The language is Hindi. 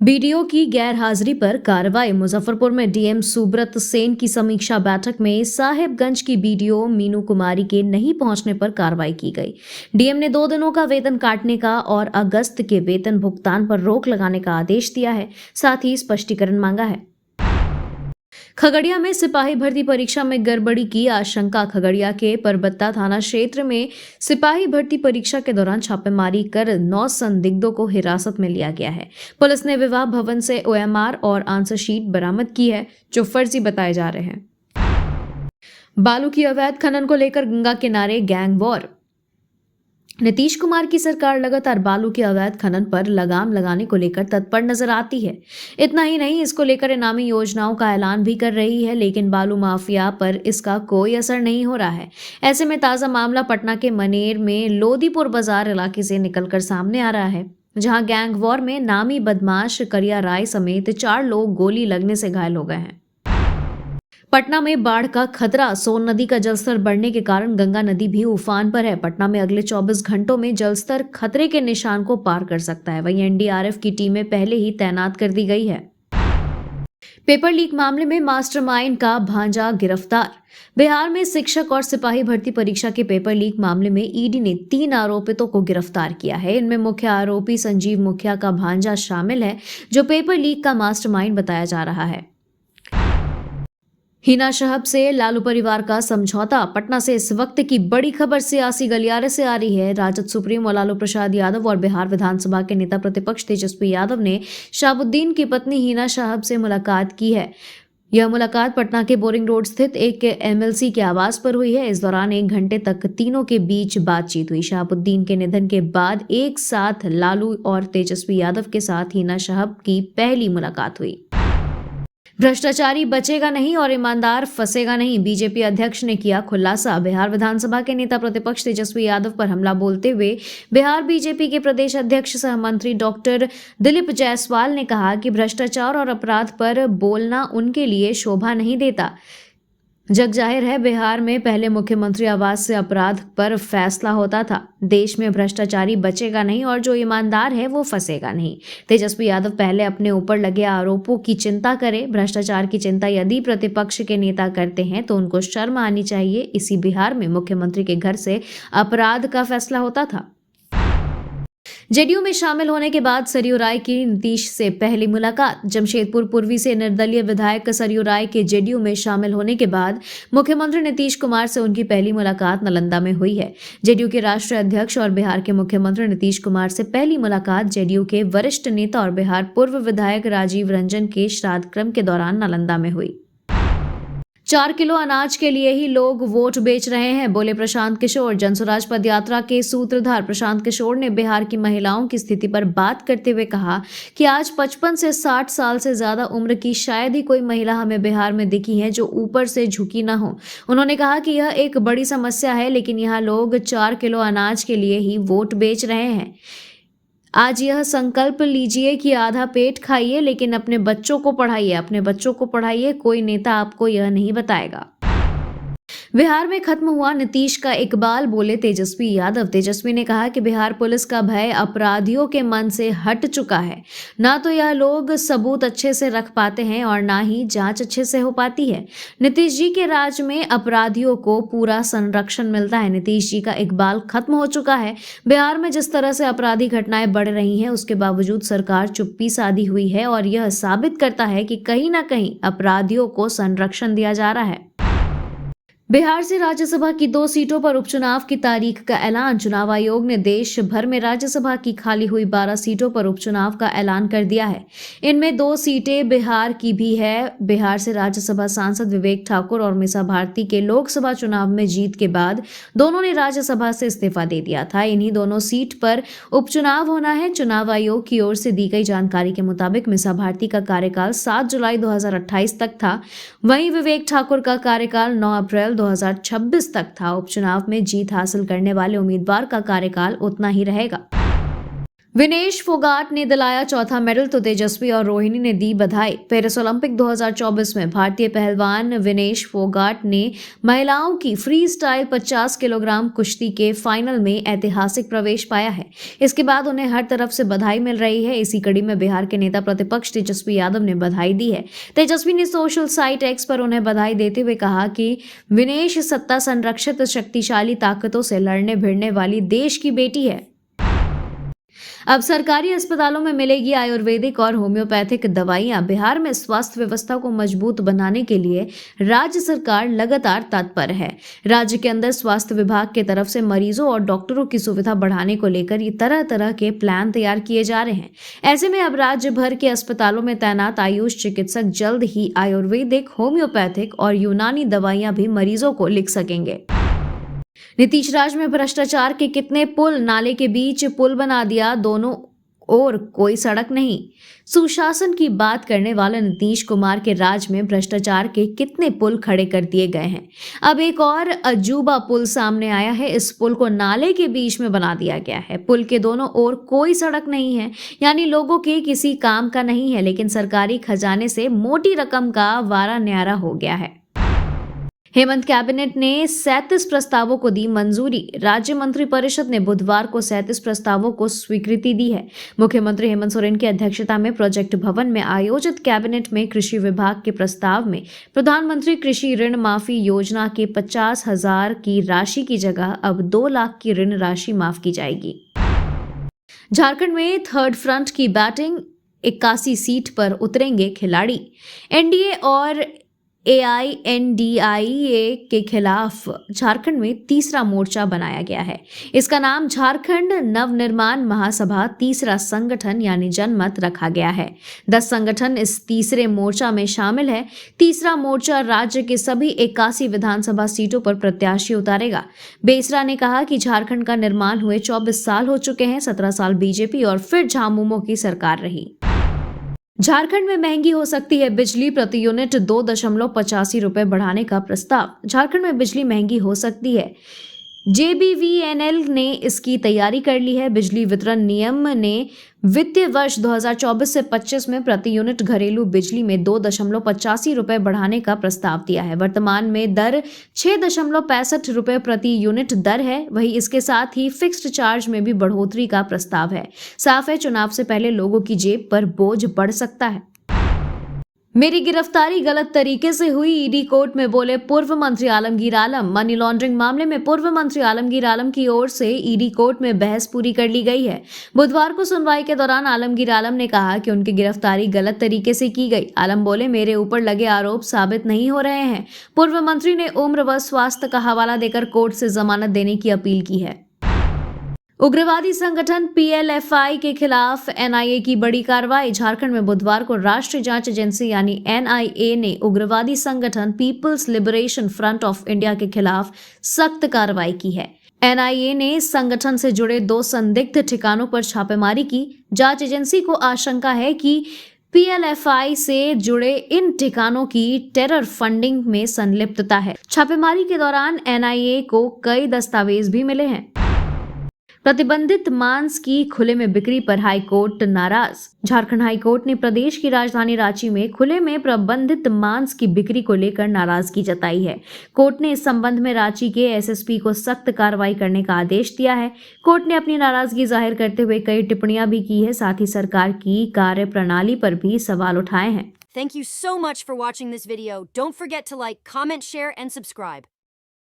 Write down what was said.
बीडीओ की गैर हाजिरी पर कार्रवाई। मुजफ्फरपुर में डीएम सुब्रत सेन की समीक्षा बैठक में साहेबगंज की बीडीओ मीनू कुमारी के नहीं पहुंचने पर कार्रवाई की गई। डीएम ने 2 दिनों का वेतन काटने का और अगस्त के वेतन भुगतान पर रोक लगाने का आदेश दिया है। साथ ही स्पष्टीकरण मांगा है। खगड़िया में सिपाही भर्ती परीक्षा में गड़बड़ी की आशंका। खगड़िया के परबत्ता थाना क्षेत्र में सिपाही भर्ती परीक्षा के दौरान छापेमारी कर 9 संदिग्धों को हिरासत में लिया गया है। पुलिस ने विवाह भवन से ओएमआर और आंसर शीट बरामद की है, जो फर्जी बताए जा रहे हैं। बालू की अवैध खनन को लेकर गंगा किनारे गैंग वॉर। नीतीश कुमार की सरकार लगातार बालू के अवैध खनन पर लगाम लगाने को लेकर तत्पर नजर आती है। इतना ही नहीं, इसको लेकर इनामी योजनाओं का ऐलान भी कर रही है, लेकिन बालू माफिया पर इसका कोई असर नहीं हो रहा है। ऐसे में ताजा मामला पटना के मनेर में लोदीपुर बाजार इलाके से निकलकर सामने आ रहा है, जहां गैंग वॉर में नामी बदमाश करिया राय समेत 4 लोग गोली लगने से घायल हो गए हैं। पटना में बाढ़ का खतरा। सोन नदी का जलस्तर बढ़ने के कारण गंगा नदी भी उफान पर है। पटना में अगले 24 घंटों में जलस्तर खतरे के निशान को पार कर सकता है। वहीं एनडीआरएफ की टीमें पहले ही तैनात कर दी गई है। पेपर लीक मामले में मास्टरमाइंड का भांजा गिरफ्तार। बिहार में शिक्षक और सिपाही भर्ती परीक्षा के पेपर लीक मामले में ईडी ने 3 आरोपितों को गिरफ्तार किया है। इनमें मुख्य आरोपी संजीव मुखिया का भांजा शामिल है, जो पेपर लीक का मास्टरमाइंड बताया जा रहा है। हिना शहब से लालू परिवार का समझौता। पटना से इस वक्त की बड़ी खबर सियासी गलियारे से आ रही है। राजद सुप्रीमो लालू प्रसाद यादव और बिहार विधानसभा के नेता प्रतिपक्ष तेजस्वी यादव ने शहाबुद्दीन की पत्नी हिना शहब से मुलाकात की है। यह मुलाकात पटना के बोरिंग रोड स्थित एक एमएलसी के आवास पर हुई है। इस दौरान 1 घंटे तक तीनों के बीच बातचीत हुई। शहाबुद्दीन के निधन के बाद एक साथ लालू और तेजस्वी यादव के साथ हिना शहब की पहली मुलाकात हुई। भ्रष्टाचारी बचेगा नहीं और ईमानदार फंसेगा नहीं। बीजेपी अध्यक्ष ने किया खुलासा। बिहार विधानसभा के नेता प्रतिपक्ष तेजस्वी यादव पर हमला बोलते हुए बिहार बीजेपी के प्रदेश अध्यक्ष सह मंत्री डॉक्टर दिलीप जायसवाल ने कहा कि भ्रष्टाचार और अपराध पर बोलना उनके लिए शोभा नहीं देता। जग जाहिर है, बिहार में पहले मुख्यमंत्री आवास से अपराध पर फैसला होता था। देश में भ्रष्टाचारी बचेगा नहीं और जो ईमानदार है वो फंसेगा नहीं। तेजस्वी यादव पहले अपने ऊपर लगे आरोपों की चिंता करें। भ्रष्टाचार की चिंता यदि प्रतिपक्ष के नेता करते हैं तो उनको शर्म आनी चाहिए। इसी बिहार में मुख्यमंत्री के घर से अपराध का फैसला होता था। जेडीयू में शामिल होने के बाद सरयू राय की नीतीश से पहली मुलाकात। जमशेदपुर पूर्वी से निर्दलीय विधायक सरयू राय के जेडीयू में शामिल होने के बाद मुख्यमंत्री नीतीश कुमार से उनकी पहली मुलाकात नालंदा में हुई है। जेडीयू के राष्ट्रीय अध्यक्ष और बिहार के मुख्यमंत्री नीतीश कुमार से पहली मुलाकात जेडीयू के वरिष्ठ नेता और बिहार पूर्व विधायक राजीव रंजन के श्राद्ध क्रम के दौरान नालंदा में हुई। 4 किलो अनाज के लिए ही लोग वोट बेच रहे हैं, बोले प्रशांत किशोर। जनसुराज पदयात्रा के सूत्रधार प्रशांत किशोर ने बिहार की महिलाओं की स्थिति पर बात करते हुए कहा कि आज 55 से 60 साल से ज्यादा उम्र की शायद ही कोई महिला हमें बिहार में दिखी है जो ऊपर से झुकी ना हो। उन्होंने कहा कि यह एक बड़ी समस्या है, लेकिन यहाँ लोग 4 किलो अनाज के लिए ही वोट बेच रहे हैं। आज यह संकल्प लीजिए कि आधा पेट खाइए, लेकिन अपने बच्चों को पढ़ाइए। अपने बच्चों को पढ़ाइए, कोई नेता आपको यह नहीं बताएगा। बिहार में खत्म हुआ नीतीश का इकबाल, बोले तेजस्वी यादव। तेजस्वी ने कहा कि बिहार पुलिस का भय अपराधियों के मन से हट चुका है। ना तो यह लोग सबूत अच्छे से रख पाते हैं और ना ही जांच अच्छे से हो पाती है। नीतीश जी के राज में अपराधियों को पूरा संरक्षण मिलता है। नीतीश जी का इकबाल खत्म हो चुका है। बिहार में जिस तरह से अपराधी घटनाएं बढ़ रही हैं, उसके बावजूद सरकार चुप्पी साधी हुई है और यह साबित करता है कि कहीं ना कहीं अपराधियों को संरक्षण दिया जा रहा है। बिहार से राज्यसभा की 2 सीटों पर उपचुनाव की तारीख का ऐलान। चुनाव आयोग ने देश भर में राज्यसभा की खाली हुई 12 सीटों पर उपचुनाव का ऐलान कर दिया है। इनमें 2 सीटें बिहार की भी है। बिहार से राज्यसभा सांसद विवेक ठाकुर और मीसा भारती के लोकसभा चुनाव में जीत के बाद दोनों ने राज्यसभा से इस्तीफा दे दिया था। इन्हीं दोनों सीट पर उपचुनाव होना है। चुनाव आयोग की ओर से दी गई जानकारी के मुताबिक मीसा भारती का कार्यकाल 7 जुलाई 2028 तक था। वहीं विवेक ठाकुर का कार्यकाल 9 अप्रैल 2026 तक था। उपचुनाव में जीत हासिल करने वाले उम्मीदवार का कार्यकाल उतना ही रहेगा। विनेश फोगाट ने दिलाया चौथा मेडल तो तेजस्वी और रोहिणी ने दी बधाई। पेरिस ओलंपिक 2024 में भारतीय पहलवान विनेश फोगाट ने महिलाओं की फ्री स्टाइल 50 किलोग्राम कुश्ती के फाइनल में ऐतिहासिक प्रवेश पाया है। इसके बाद उन्हें हर तरफ से बधाई मिल रही है। इसी कड़ी में बिहार के नेता प्रतिपक्ष तेजस्वी यादव ने बधाई दी है। तेजस्वी ने सोशल साइट एक्स पर उन्हें बधाई देते हुए कहा कि विनेश सत्ता संरक्षित शक्तिशाली ताकतों से लड़ने भिड़ने वाली देश की बेटी है। अब सरकारी अस्पतालों में मिलेगी आयुर्वेदिक और होम्योपैथिक दवाइयां। बिहार में स्वास्थ्य व्यवस्था को मजबूत बनाने के लिए राज्य सरकार लगातार तत्पर है। राज्य के अंदर स्वास्थ्य विभाग की तरफ से मरीजों और डॉक्टरों की सुविधा बढ़ाने को लेकर ये तरह तरह के प्लान तैयार किए जा रहे हैं। ऐसे में अब राज्य भर के अस्पतालों में तैनात आयुष चिकित्सक जल्द ही आयुर्वेदिक, होम्योपैथिक और यूनानी दवाइयां भी मरीजों को लिख सकेंगे। नीतीश राज में भ्रष्टाचार के कितने पुल, नाले के बीच पुल बना दिया, दोनों ओर कोई सड़क नहीं। सुशासन की बात करने वाले नीतीश कुमार के राज में भ्रष्टाचार के कितने पुल खड़े कर दिए गए हैं। अब एक और अजूबा पुल सामने आया है। इस पुल को नाले के बीच में बना दिया गया है। पुल के दोनों ओर कोई सड़क नहीं है, यानी लोगों के किसी काम का नहीं है, लेकिन सरकारी खजाने से मोटी रकम का वारा न्यारा हो गया है। हेमंत कैबिनेट ने 37 प्रस्तावों को दी मंजूरी। राज्य मंत्रिपरिषद ने बुधवार को 37 प्रस्तावों को स्वीकृति दी है। मुख्यमंत्री हेमंत सोरेन की अध्यक्षता में प्रोजेक्ट भवन में आयोजित कैबिनेट में कृषि विभाग के प्रस्ताव में प्रधानमंत्री कृषि ऋण माफी योजना के 50,000 की राशि की जगह अब 2 लाख की ऋण राशि माफ की जाएगी। झारखंड में थर्ड फ्रंट की बैटिंग, 81 सीट पर उतरेंगे खिलाड़ी। एनडीए और AINDIA के खिलाफ झारखंड में तीसरा मोर्चा बनाया गया है। इसका नाम झारखंड नवनिर्माण महासभा तीसरा संगठन यानी जनमत रखा गया है। 10 संगठन इस तीसरे मोर्चा में शामिल है। तीसरा मोर्चा राज्य के सभी 81 विधानसभा सीटों पर प्रत्याशी उतारेगा। बेसरा ने कहा कि झारखंड का निर्माण हुए 24 साल हो चुके हैं। 17 साल बीजेपी और फिर झामुमो की सरकार रही। झारखंड में महंगी हो सकती है बिजली, प्रति यूनिट 2.85 रुपए बढ़ाने का प्रस्ताव। झारखंड में बिजली महंगी हो सकती है। JBVNL ने इसकी तैयारी कर ली है। बिजली वितरण निगम ने वित्तीय वर्ष 2024 से 25 में प्रति यूनिट घरेलू बिजली में 2.85 रुपए बढ़ाने का प्रस्ताव दिया है। वर्तमान में दर 6.65 रुपए प्रति यूनिट दर है। वहीं इसके साथ ही फिक्स्ड चार्ज में भी बढ़ोतरी का प्रस्ताव है। साफ है, चुनाव से पहले लोगों की जेब पर बोझ बढ़ सकता है। मेरी गिरफ्तारी गलत तरीके से हुई, ईडी कोर्ट में बोले पूर्व मंत्री आलमगीर आलम। मनी लॉन्ड्रिंग मामले में पूर्व मंत्री आलमगीर आलम की ओर से ईडी कोर्ट में बहस पूरी कर ली गई है। बुधवार को सुनवाई के दौरान आलमगीर आलम ने कहा कि उनकी गिरफ्तारी गलत तरीके से की गई। आलम बोले, मेरे ऊपर लगे आरोप साबित नहीं हो रहे हैं। पूर्व मंत्री ने उम्र व स्वास्थ्य का हवाला देकर कोर्ट से जमानत देने की अपील की है। उग्रवादी संगठन PLFI के खिलाफ NIA की बड़ी कार्रवाई। झारखंड में बुधवार को राष्ट्रीय जांच एजेंसी यानी NIA ने उग्रवादी संगठन people's liberation front of India के खिलाफ सख्त कार्रवाई की है। NIA ने संगठन से जुड़े 2 संदिग्ध ठिकानों पर छापेमारी की। जांच एजेंसी को आशंका है कि PLFI से जुड़े इन ठिकानों की टेरर फंडिंग में संलिप्तता है। छापेमारी के दौरान NIA को कई दस्तावेज भी मिले हैं। प्रतिबंधित मांस की खुले में बिक्री पर हाईकोर्ट नाराज। झारखंड हाईकोर्ट ने प्रदेश की राजधानी रांची में खुले में प्रतिबंधित मांस की बिक्री को लेकर नाराजगी जताई है। कोर्ट ने इस संबंध में रांची के SSP को सख्त कार्रवाई करने का आदेश दिया है। कोर्ट ने अपनी नाराजगी जाहिर करते हुए कई टिप्पणियां भी की है। साथ ही सरकार की कार्यप्रणाली पर भी सवाल उठाए हैं। Thank you so much for watching this video. Don't forget to like, comment, share, and subscribe.